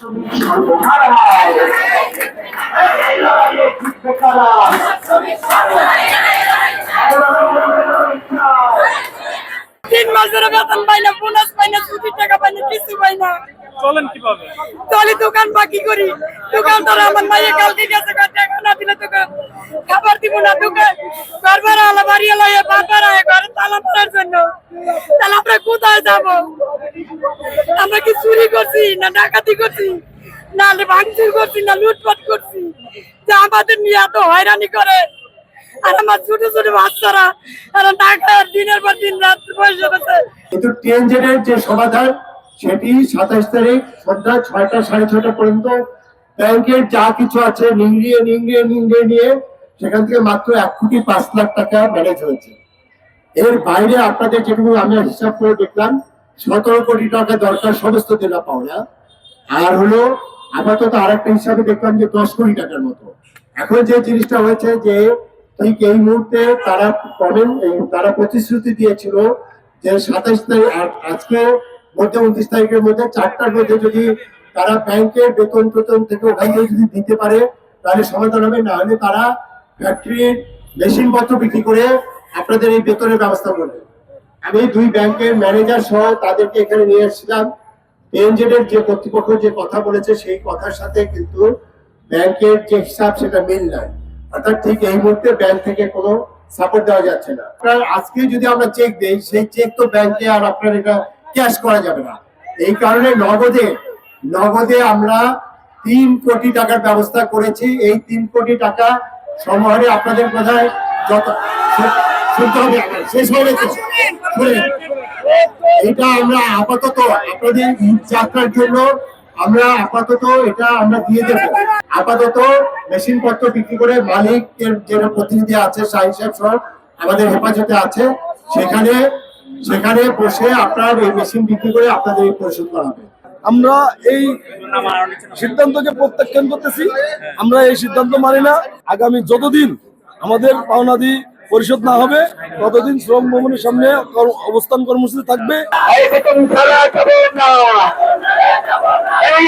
তিন মাসের বেতন পাই না, বোনাস পাই না, ছুটির টাকা পাই না, কিছু পাই না। চলেন কিভাবে? চলি দোকান বাকি করি। দোকানদার আমার মাইয়ে কালকে গেছে, টাকা না দিলে তোকে খাবার দিব না। দোকান বারবার আলা বাড়ি এলো, বারবার ঘরে তালা মারার জন্য। তাহলে আমরা কোথায় যাবো? আমরা কি চুরি করছি না ডাকাতি করছি না ভাঙচুর করছি না লুটপাট করছি যে আমাদের নিয়ে এত হয়রানি করে? আর আমার ছোট ছোট বাচ্চারা তারা না খায় দিনের পর দিন রাত বসে বসে। কিন্তু টিএনজেড যে সমাধান সেটি 27 তারিখ সন্ধ্যা 6টা 6:30 পর্যন্ত ব্যাংকের যা কিছু আছে নিংড়িয়ে নিয়ে সেখান থেকে মাত্র 1,05,00,000 টাকা ম্যানেজ হয়েছে। এর বাইরে আপনাদের যেটুকু আমি হিসাব করে দেখলাম 17 কোটি টাকা দরকার সমস্ত জেলা পাওনা। আর হলো আপাতত আরেকটা হিসাবে দেখলাম যে 10 কোটি টাকার মতো। এখন যে জিনিসটা হয়েছে যে ঠিক এই মুহূর্তে তারা পাবেন, তারা প্রতিশ্রুতি দিয়েছিল যে 27 তারিখ আজকে মধ্যে 29 তারিখের মধ্যে 4টার মধ্যে যদি তারা ব্যাংকের বেতন থেকে ওখান থেকে যদি দিতে পারে তাহলে সমাধান হবে। না হলে তারা ফ্যাক্টরির মেশিনপত্র বিক্রি করে আপনাদের এই বেতনের ব্যবস্থা করবে। আমি 2 ব্যাংকের ম্যানেজার সহ তাদেরকে এখানে নিয়ে এসেছিলাম। টিএনজেড এর যে কর্তৃপক্ষ যে কথা বলেছে সেই কথার সাথে কিন্তু ব্যাংকের যে হিসাব সেটা মিল নাই। অর্থাৎ ঠিক এই মুহূর্তে ব্যাংক থেকে কোনো সাপোর্ট দেওয়া যাচ্ছে না। আপনার আজকে যদি আমরা চেক দেই সেই চেক তো ব্যাংকে আর আপনার এটা ক্যাশ করা যাবে না। এই কারণে নগদে আমরা 3 কোটি টাকার ব্যবস্থা করেছি। এই 3 কোটি টাকা সমহারে আপনাদের কোথায় যত শেষ হয়ে গেছে এটা আমরা আপাতত আপনাদের যাত্রার জন্য আমরা এটা আমরা দিয়ে দেবো। আপাতত মেশিন পত্র বিক্রি করে মালিকের যে প্রতিনিধি আছে শাহিন সাহেব সহ আমাদের হেফাজতে আছে, সেখানে বসে আপনার এই মেশিন বিক্রি করে আপনাদের পরিশোধ করা হবে। আমরা এই সিদ্ধান্তকে প্রত্যাখ্যান করতেছি। আমরা এই সিদ্ধান্ত মানি না। আগামী যতদিন আমাদের পাওনাদি পরিশোধ না হবে ততদিন শ্রম ভবনের সামনে অবস্থান কর্মসূচি থাকবে। এই